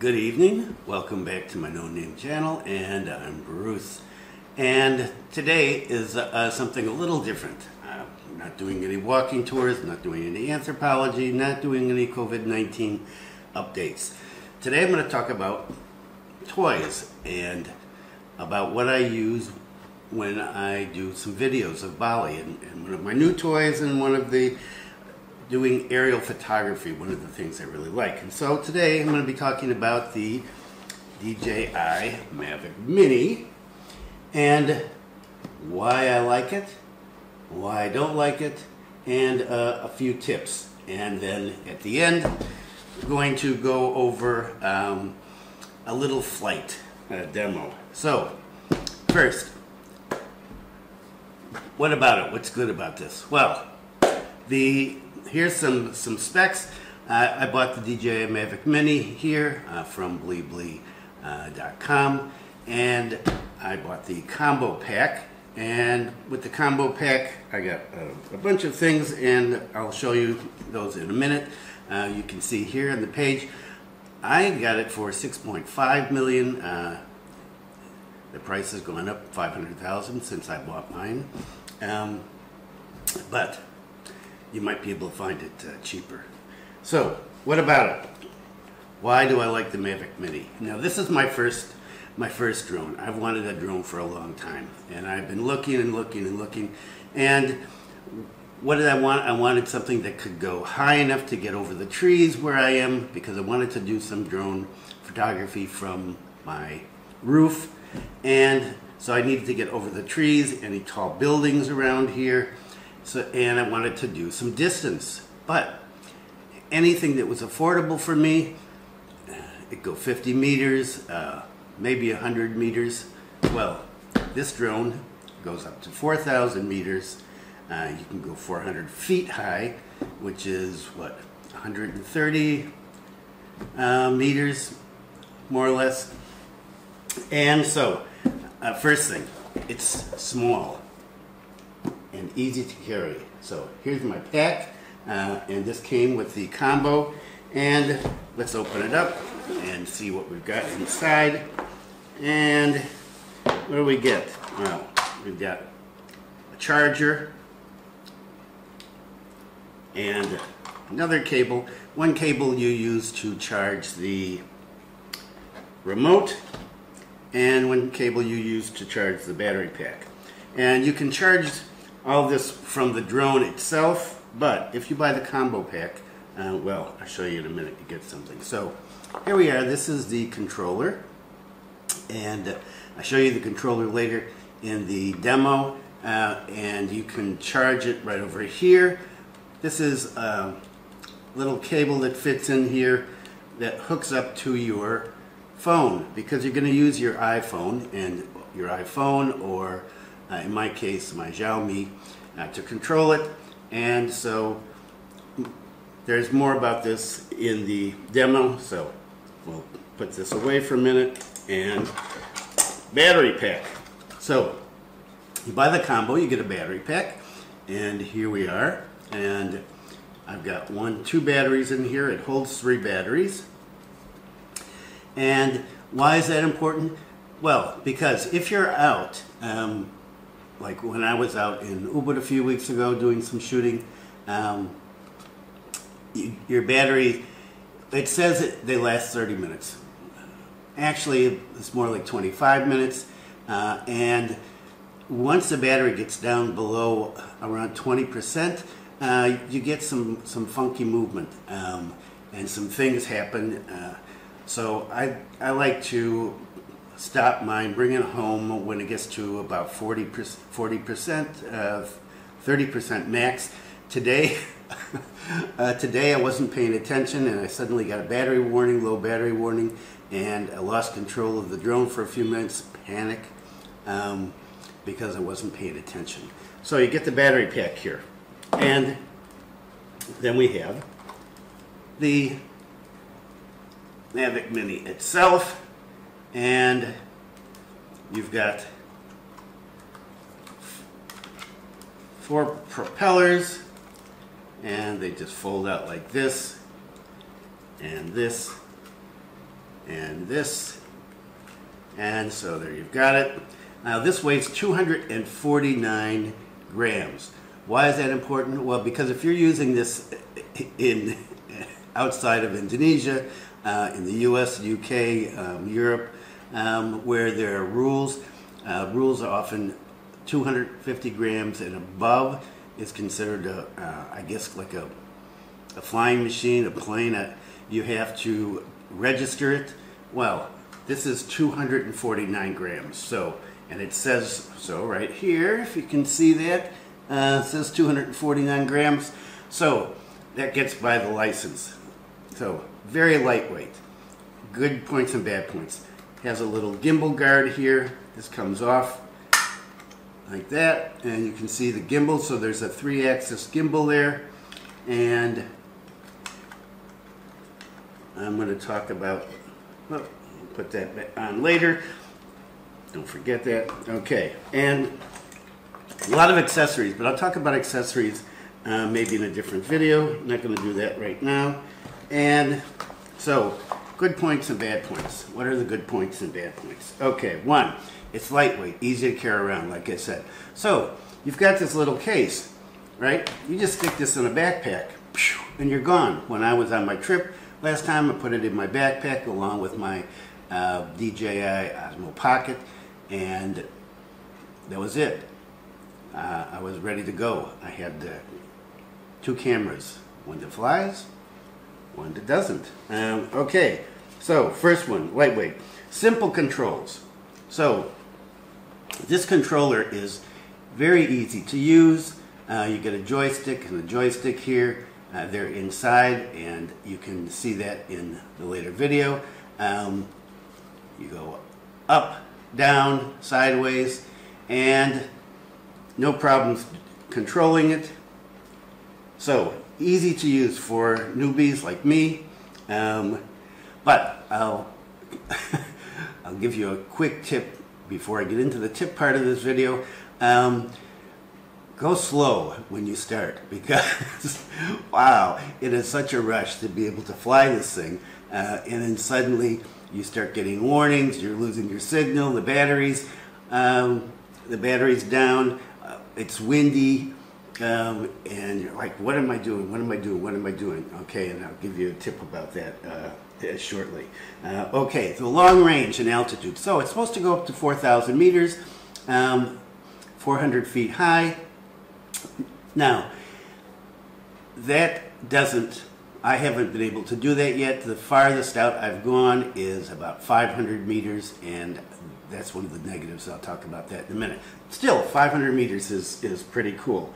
Good evening, welcome back to my no-name channel, and I'm Bruce. And today is something a little different. I'm not doing any walking tours, not doing any anthropology, not doing any COVID-19 updates. Today I'm going to talk about toys and about what I use when I do some videos of Bali, and one of my new toys and one of the doing aerial photography, one of the things I really like. And so today I'm going to be talking about the DJI Mavic Mini and why I like it, why I don't like it, and a few tips. And then at the end, we're going to go over a little flight demo. So first, what about it? What's good about this? Well, here's some specs. I bought the DJI Mavic Mini here from Buleleng.com, and I bought the combo pack. And with the combo pack, I got a bunch of things, and I'll show you those in a minute. You can see here on the page, I got it for $6.5 million. The price has gone up $500,000 since I bought mine, but you might be able to find it cheaper. So, what about it? Why do I like the Mavic Mini? Now, this is my first drone. I've wanted a drone for a long time, and I've been looking and looking and looking. And what did I want? I wanted something that could go high enough to get over the trees where I am, because I wanted to do some drone photography from my roof. And so I needed to get over the trees, any tall buildings around here. And I wanted to do some distance, but anything that was affordable for me, it'd go 50 meters, maybe 100 meters. Well, this drone goes up to 4,000 meters. You can go 400 feet high, which is what, 130 meters, more or less. And so, first thing, it's small and easy to carry. So here's my pack, and this came with the combo. And let's open it up and see what we've got inside. And what do we get? Well, we've got a charger and another cable. One cable you use to charge the remote, and one cable you use to charge the battery pack. And you can charge all this from the drone itself, but if you buy the combo pack, well, I'll show you in a minute, you get something. So here we are. This is the controller, and I'll show you the controller later in the demo, and you can charge it right over here. This is a little cable that fits in here that hooks up to your phone, because you're going to use your iPhone or in my case, my Xiaomi, to control it. And so there's more about this in the demo, so we'll put this away for a minute. And battery pack. So you buy the combo, you get a battery pack, and here we are. And I've got two batteries in here. It holds 3 batteries. And why is that important? Well, because if you're out, like when I was out in Ubud a few weeks ago doing some shooting, your battery, it says they last 30 minutes. Actually, it's more like 25 minutes. And once the battery gets down below around 20%, you get some funky movement, and some things happen. So I like to stop mine, bring it home when it gets to about 40%, 30% max. Today, today I wasn't paying attention, and I suddenly got a battery warning, low battery warning, and I lost control of the drone for a few minutes, panic, because I wasn't paying attention. So you get the battery pack here, and then we have the Mavic Mini itself. And you've got 4 propellers, and they just fold out like this, and this, and this. And so there you've got it. Now this weighs 249 grams. Why is that important? Well, because if you're using this in outside of Indonesia, in the US, UK, Europe, where there are rules are often 250 grams and above is considered I guess like a flying machine, a plane. You have to register it. Well, this is 249 grams. So, and it says so right here, if you can see that, it says 249 grams. So that gets by the license. So very lightweight. Good points and bad points. Has a little gimbal guard here. This comes off like that, and you can see the gimbal. So there's a 3-axis gimbal there, and I'm going to talk about, well, put that on later. Don't forget that. Okay, and a lot of accessories, but I'll talk about accessories maybe in a different video. I'm not going to do that right now. And so, good points and bad points. What are the good points and bad points? Okay, one, it's lightweight, easy to carry around, like I said. So, you've got this little case, right? You just stick this in a backpack, and you're gone. When I was on my trip last time, I put it in my backpack along with my DJI Osmo Pocket, and that was it. I was ready to go. I had 2 cameras, one that flies, one that doesn't. Okay, so first one, lightweight. Simple controls. So this controller is very easy to use. You get a joystick and a joystick here. They're inside, and you can see that in the later video. You go up, down, sideways, and no problems controlling it. So easy to use for newbies like me. But I'll give you a quick tip before I get into the tip part of this video. Go slow when you start, because wow, it is such a rush to be able to fly this thing, and then suddenly you start getting warnings, you're losing your signal, the battery's down, it's windy, and you're like, what am I doing, what am I doing, what am I doing? Okay, and I'll give you a tip about that shortly. Okay, the long range and altitude. So it's supposed to go up to 4,000 meters, 400 feet high. Now, that doesn't, I haven't been able to do that yet. The farthest out I've gone is about 500 meters, and that's one of the negatives. I'll talk about that in a minute. Still, 500 meters is pretty cool.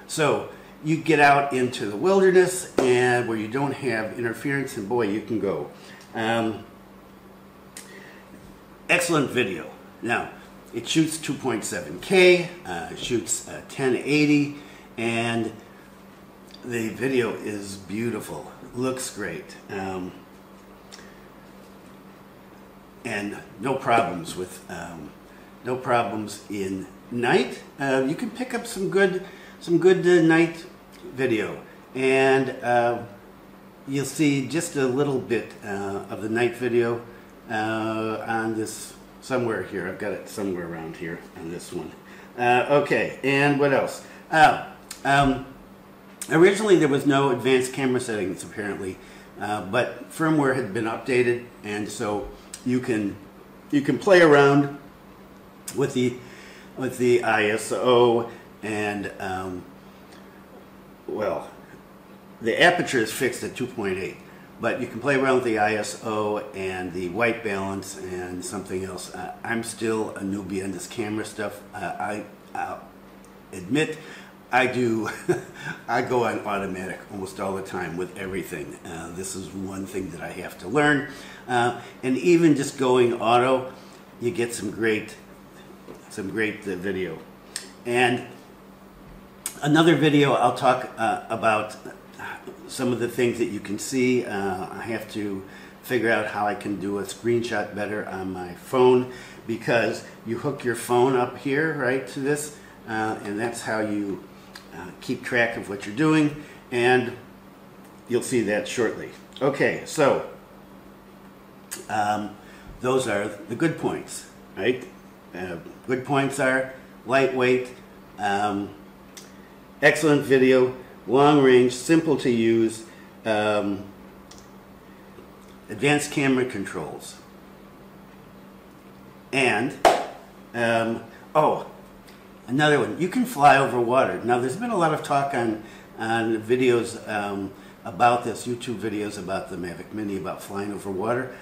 So you get out into the wilderness, and where you don't have interference, and boy, you can go. Excellent video. Now, it shoots 2.7K, it shoots 1080, and the video is beautiful. Looks great. And no problems with, no problems in night. You can pick up some good night video, and you'll see just a little bit of the night video on this somewhere here. I've got it somewhere around here on this one. Okay, and what else? Originally there was no advanced camera settings apparently, but firmware had been updated, and so you can play around with the ISO, and well, the aperture is fixed at 2.8, but you can play around with the ISO and the white balance and something else. I'm still a newbie on this camera stuff. I'll admit I do. I go on automatic almost all the time with everything. This is one thing that I have to learn. And even just going auto, you get some great video. And another video I'll talk about some of the things that you can see. I have to figure out how I can do a screenshot better on my phone, because you hook your phone up here, right, to this, and that's how you keep track of what you're doing, and you'll see that shortly. Okay, so Those are the good points, right? Good points are lightweight, excellent video, long range, simple to use, advanced camera controls, and oh, another one, you can fly over water. Now there's been a lot of talk on videos about this, YouTube videos about the Mavic Mini, about flying over water.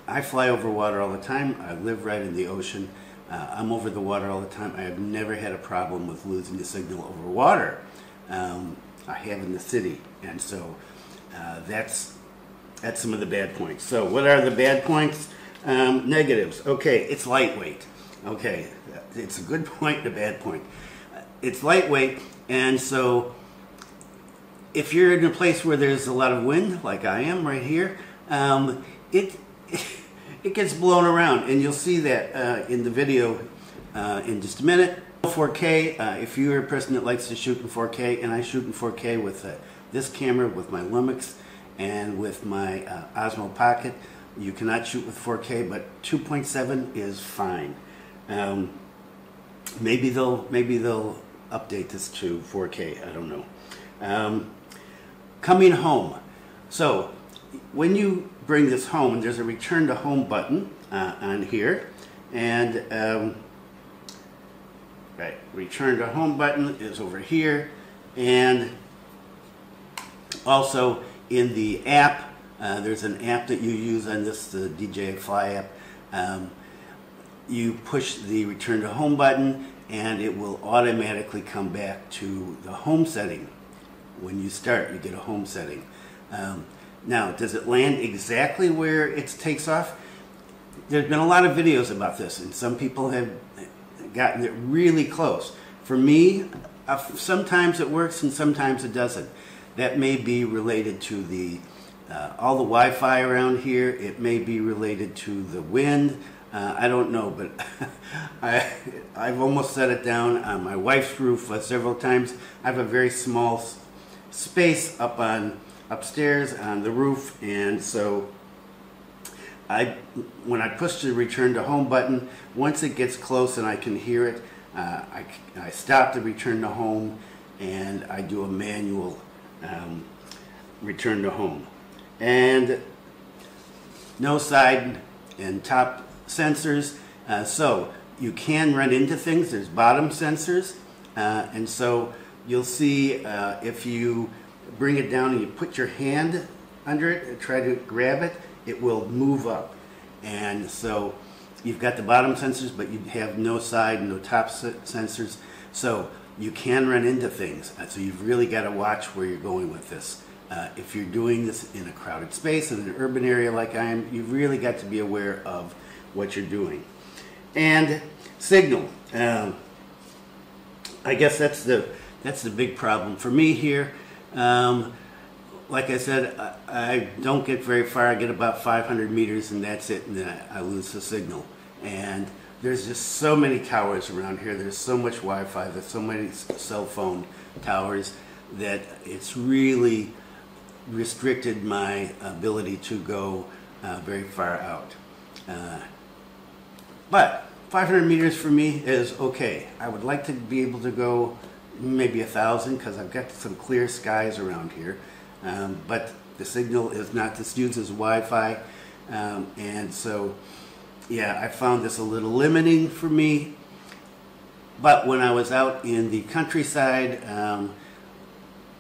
I fly over water all the time. I live right in the ocean. I'm over the water all the time. I have never had a problem with losing the signal over water. I have in the city, and so that's some of the bad points. So what are the bad points? Negatives. Okay, it's lightweight. Okay, it's a good point and a bad point. It's lightweight, and so if you're in a place where there's a lot of wind, like I am right here, it gets blown around, and you'll see that in the video in just a minute. 4K, if you're a person that likes to shoot in 4K, and I shoot in 4K with this camera, with my Lumix, and with my Osmo Pocket, you cannot shoot with 4K, but 2.7 is fine. Maybe they'll update this to 4K. I don't know. Coming home. So when you bring this home, there's a return to home button on here, and right, return to home button is over here, and also in the app, there's an app that you use on this, the DJI Fly app. You push the return to home button, and it will automatically come back to the home setting. When you start, you get a home setting. Now, does it land exactly where it takes off? There's been a lot of videos about this, and some people have gotten it really close. For me, sometimes it works and sometimes it doesn't. That may be related to the all the Wi-Fi around here. It may be related to the wind. I don't know, but I've almost set it down on my wife's roof several times. I have a very small space upstairs on the roof, and so when I push the return to home button, once it gets close and I can hear it, I stop the return to home, and I do a manual return to home. And no side and top sensors, so you can run into things. There's bottom sensors, and so you'll see if you bring it down and you put your hand under it and try to grab it, it will move up. And so you've got the bottom sensors, but you have no side and no top sensors, so you can run into things. So you've really got to watch where you're going with this. If you're doing this in a crowded space, in an urban area like I am, you've really got to be aware of what you're doing. And signal. I guess that's the big problem for me here. Like I said, I don't get very far. I get about 500 meters, and that's it, and then I lose the signal. And there's just so many towers around here. There's so much Wi-Fi. There's so many cell phone towers that it's really restricted my ability to go very far out. But 500 meters for me is okay. I would like to be able to go maybe 1,000, because I've got some clear skies around here. But the signal is not, this uses Wi-Fi, and so yeah, I found this a little limiting for me. But when I was out in the countryside,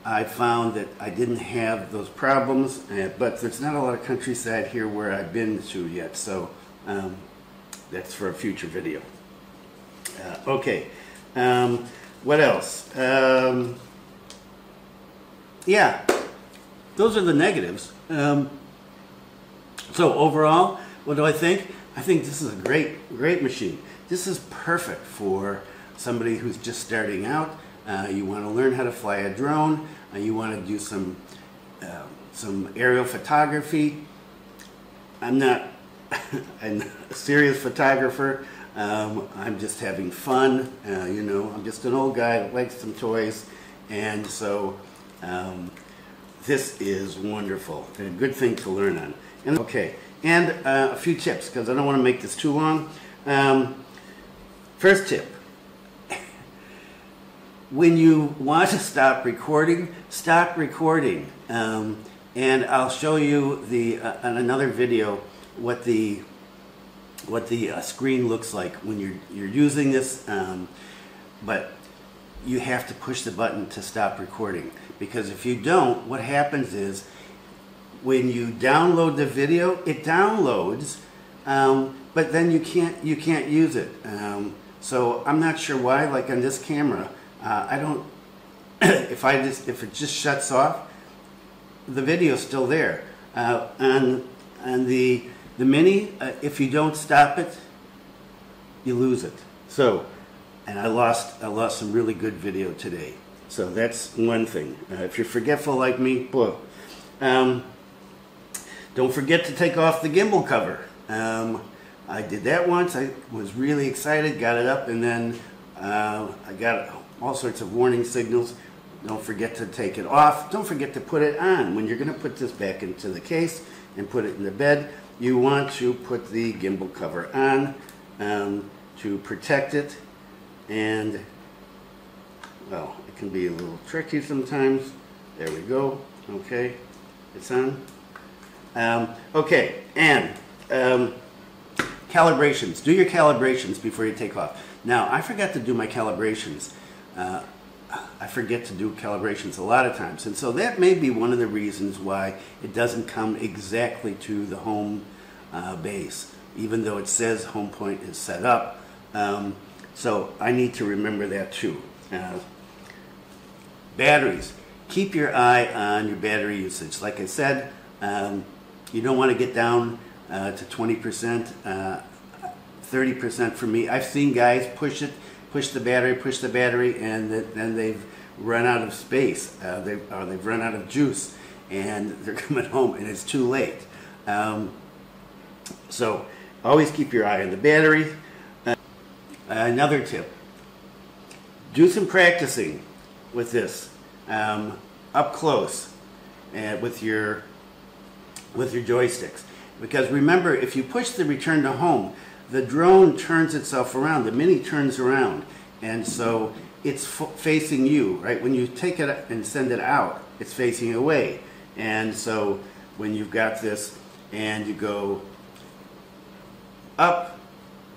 I found that I didn't have those problems, but there's not a lot of countryside here where I've been to yet, so that's for a future video. Okay, what else? Yeah, those are the negatives. So overall, what do I think? I think this is a great machine. This is perfect for somebody who's just starting out. You want to learn how to fly a drone. You want to do some aerial photography. I'm not a serious photographer. I'm just having fun. You know, I'm just an old guy that likes some toys, and so this is wonderful and a good thing to learn on. And okay, and a few tips, because I don't want to make this too long. First tip. When you want to stop recording, stop recording. And I'll show you on another video what the screen looks like when you're using this. But you have to push the button to stop recording, because if you don't, what happens is when you download the video, it downloads, but then you can't use it. So I'm not sure why. Like on this camera, I don't. if it just shuts off, the video is still there. On the Mini, if you don't stop it, you lose it. So, and I lost some really good video today. So that's one thing. If you're forgetful like me, whoa. Don't forget to take off the gimbal cover. I did that once. I was really excited, got it up, and then I got all sorts of warning signals. Don't forget to take it off. Don't forget to put it on. When you're going to put this back into the case and put it in the bed, you want to put the gimbal cover on to protect it. And, well, it can be a little tricky sometimes. There we go. Okay, it's on. Okay, and calibrations. Do your calibrations before you take off. Now, I forgot to do my calibrations. I forget to do calibrations a lot of times, and so that may be one of the reasons why it doesn't come exactly to the home base, even though it says home point is set up. So I need to remember that too. Batteries. Keep your eye on your battery usage. Like I said, you don't want to get down to 20%, 30% for me. I've seen guys push the battery, and then they've run out of space. They've run out of juice, and they're coming home, and it's too late. So always keep your eye on the battery. Another tip: do some practicing with this up close and with your joysticks. Because remember, if you push the return to home, the drone turns itself around, the Mini turns around, and so it's facing you, right? When you take it and send it out, it's facing away. And so when you've got this and you go up,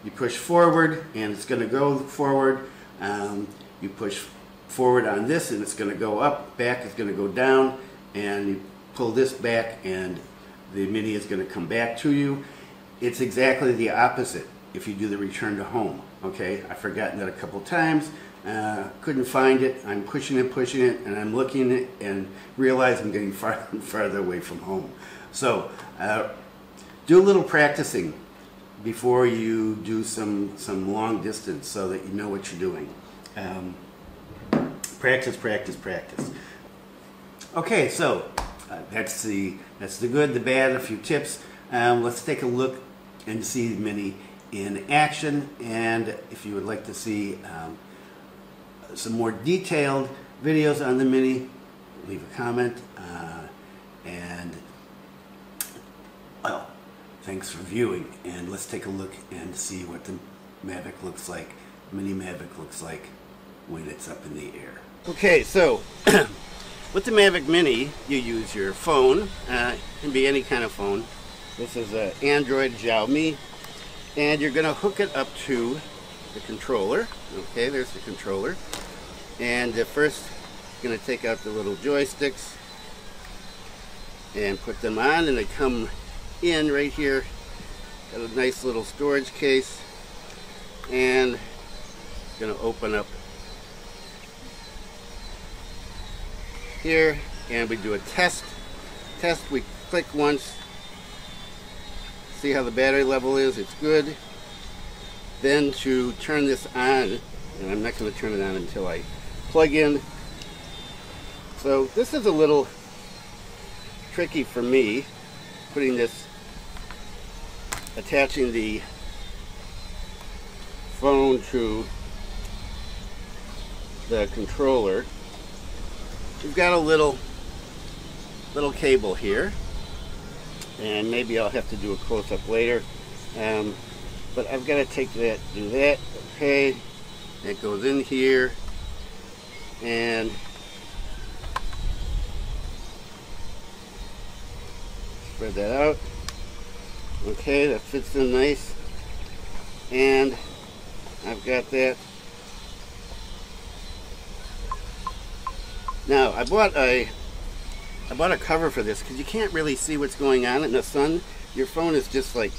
you push forward and it's going to go forward. You push forward on this and it's going to go up, back is going to go down, and you pull this back and the Mini is going to come back to you. It's exactly the opposite if you do the return to home. Okay, I've forgotten that a couple times. Couldn't find it. I'm pushing it, and I'm looking at it and realize I'm getting farther and farther away from home. So do a little practicing before you do some long distance, so that you know what you're doing. Practice, practice, practice. Okay, so that's the good, the bad, a few tips. Let's take a look and see the Mini in action, and if you would like to see some more detailed videos on the Mini, leave a comment, and well, thanks for viewing, and let's take a look and see what the Mavic looks like, Mini Mavic looks like when it's up in the air. Okay, so with the Mavic Mini, you use your phone. It can be any kind of phone. This is an Android Xiaomi, and you're going to hook it up to the controller. Okay, there's the controller. And first, going to take out the little joysticks and put them on, and they come in right here. Got a nice little storage case, and going to open up here, and we do a test. We click once, see how the battery level is. It's good. Then to turn this on, and I'm not going to turn it on until I plug in. So this is a little tricky for me, putting this, attaching the phone to the controller. We've got a little cable here, and maybe I'll have to do a close-up later. But I've got to take that, do that. Okay, it goes in here, and spread that out. Okay, that fits in nice, and I've got that. Now I bought a cover for this because you can't really see what's going on in the sun. Your phone is just like,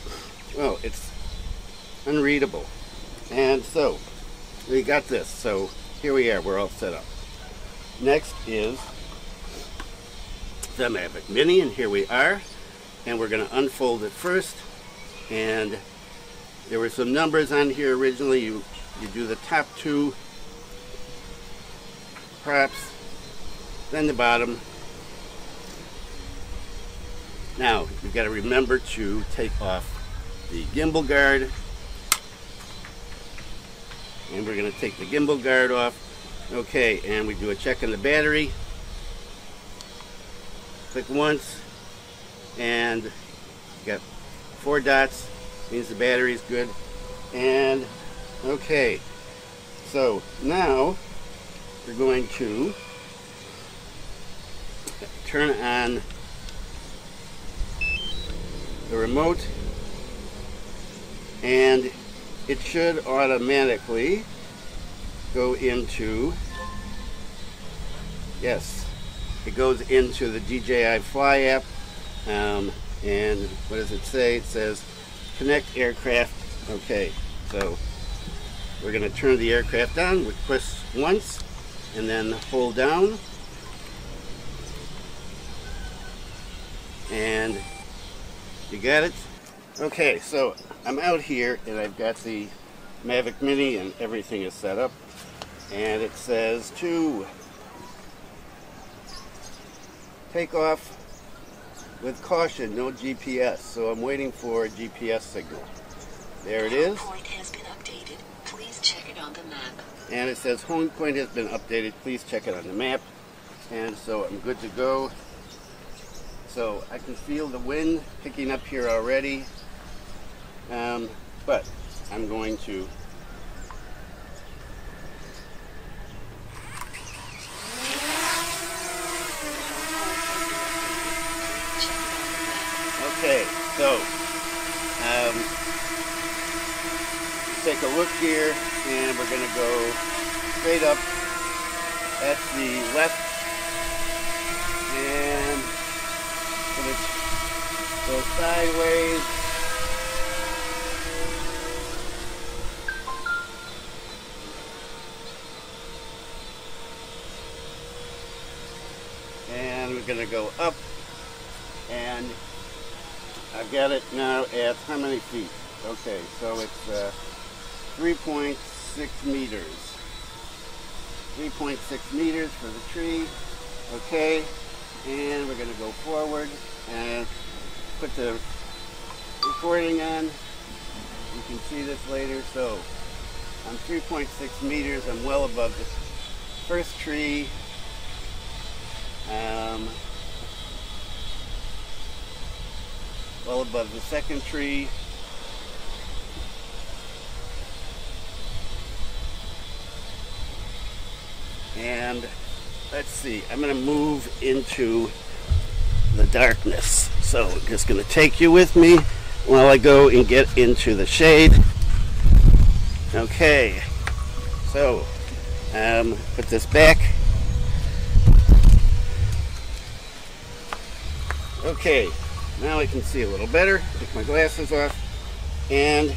well, it's unreadable. And so we got this. So here we are. We're all set up. Next is the Mavic Mini, and here we are. And we're going to unfold it first. And there were some numbers on here originally. You do the top two props, then the bottom. Now you've got to remember to take off the gimbal guard, and we're going to take the gimbal guard off. Okay, and we do a check on the battery. Click once, and you got 4 dots, means the battery's good. And okay, so now we're going to turn on the remote, and it should automatically go into, yes, it goes into the DJI Fly app. And what does it say? It says connect aircraft. Okay, so we're going to turn the aircraft on. We press once and then hold down, and you got it. Okay, so I'm out here and I've got the Mavic Mini and everything is set up, and it says to take off with caution, no GPS. So I'm waiting for a GPS signal. There it is. Home point has been updated. Please check it on the map. And it says home point has been updated. Please check it on the map. And so I'm good to go. So I can feel the wind picking up here already. But I'm going to okay, so take a look here, and we're going to go straight up. That's the left, and going to go sideways. And we're going to go up, and I've got it now at how many feet? Okay, so it's 3.6 meters. 3.6 meters for the tree. Okay, and we're going to go forward and put the recording on. You can see this later. So I'm 3.6 meters. I'm well above the first tree. Well above the second tree. And let's see, I'm going to move into the darkness. So I'm just going to take you with me while I go and get into the shade. Okay, so put this back. Okay, now I can see a little better. Take my glasses off. And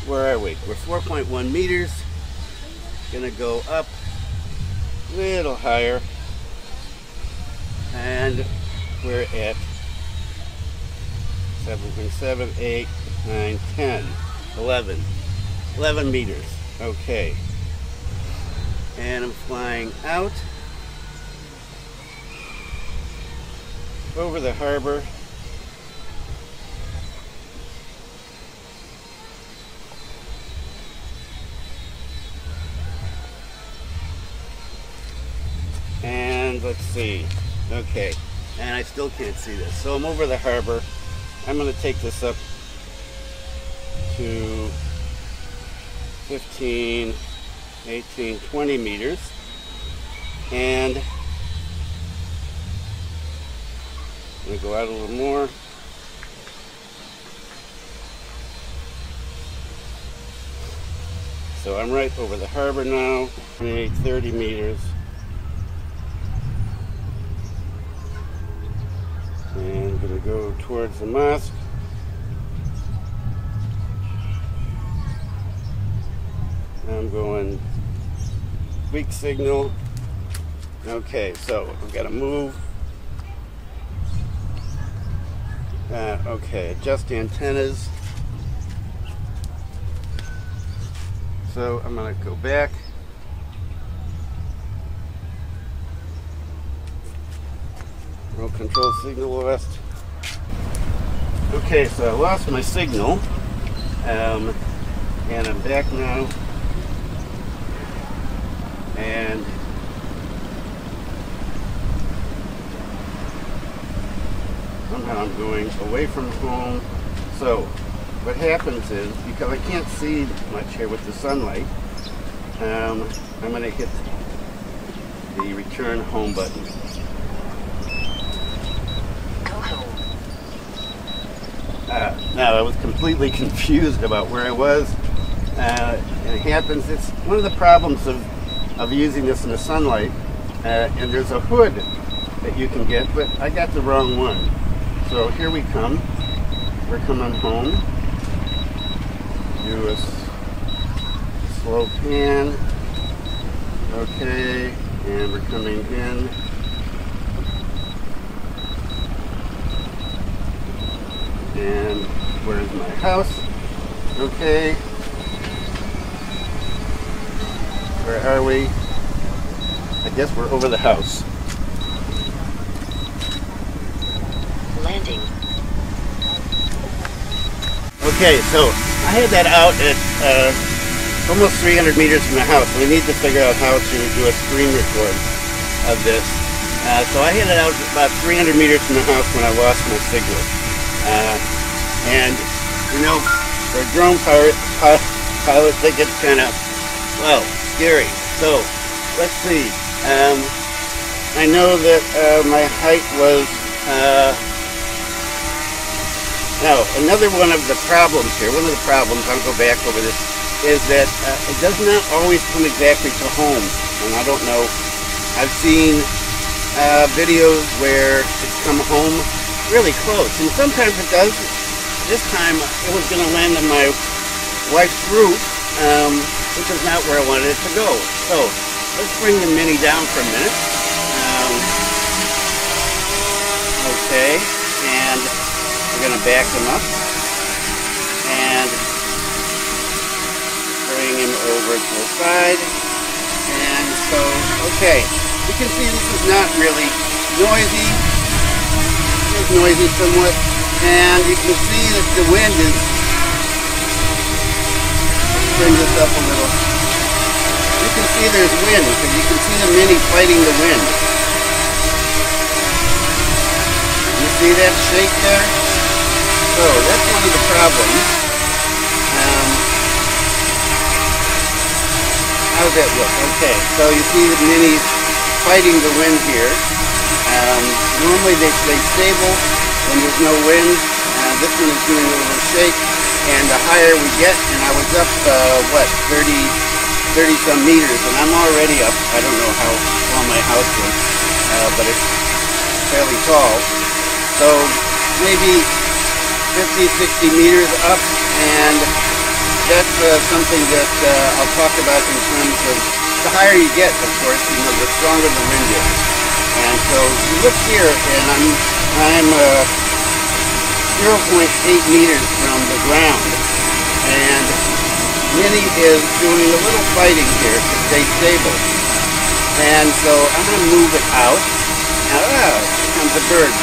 where are we? We're 4.1 meters. Gonna go up a little higher. And we're at 7.7, 8, 9, 10, 11. 11 meters. Okay. And I'm flying out over the harbor. And let's see. Okay, and I still can't see this. So I'm over the harbor. I'm going to take this up to 15, 18, 20 meters, and I'm going to go out a little more. So I'm right over the harbor now, 28, 30 meters. And I'm going to go towards the mosque. I'm going weak signal. Okay, so I've got to move. Okay, adjust antennas. So I'm going to go back. Remote control signal lost. Okay, so I lost my signal. And I'm back now. And somehow I'm going away from home. So what happens is, because I can't see much here with the sunlight, I'm going to hit the return home button. Go home. Now I was completely confused about where I was. And it happens, it's one of the problems of using this in the sunlight, and there's a hood that you can get, but I got the wrong one. So here we come. We're coming home. Do a slow pan. Okay, and we're coming in. And where's my house? Okay. Where are we? I guess we're over the house. Landing. Okay, so I had that out at almost 300 meters from the house. We need to figure out how to do a screen record of this. So I had it out about 300 meters from the house when I lost my signal. And, you know, for a drone pilot, they get kind of, well, scary. So, let's see. I know that my height was... now, another one of the problems here, I'll go back over this, is that it does not always come exactly to home. And I don't know, I've seen videos where it's come home really close. And sometimes it does. This time it was going to land on my wife's roof, which is not where I wanted it to go. So, let's bring the Mini down for a minute. Okay, and we're going to back him up and bring him over to the side. And so, okay, you can see this is not really noisy. It's noisy somewhat, and you can see that the wind is, bring this up a little. You can see there's wind, because you can see the Mini fighting the wind. You see that shake there? So that's one of the problems. How's that look? Okay, so you see the Mini fighting the wind here. Normally they stay stable when there's no wind. This one is doing a little shake, and the higher we get, and I was up, 30 some meters, and I'm already up. I don't know how tall my house is, but it's fairly tall. So maybe 50, 60 meters up, and that's something that I'll talk about in terms of the higher you get, of course, you know, the stronger the wind is. And so you look here, and I'm 0.8 meters from the ground, and Mini is doing a little fighting here to stay stable. And so I'm going to move it out. Now, here comes a bird.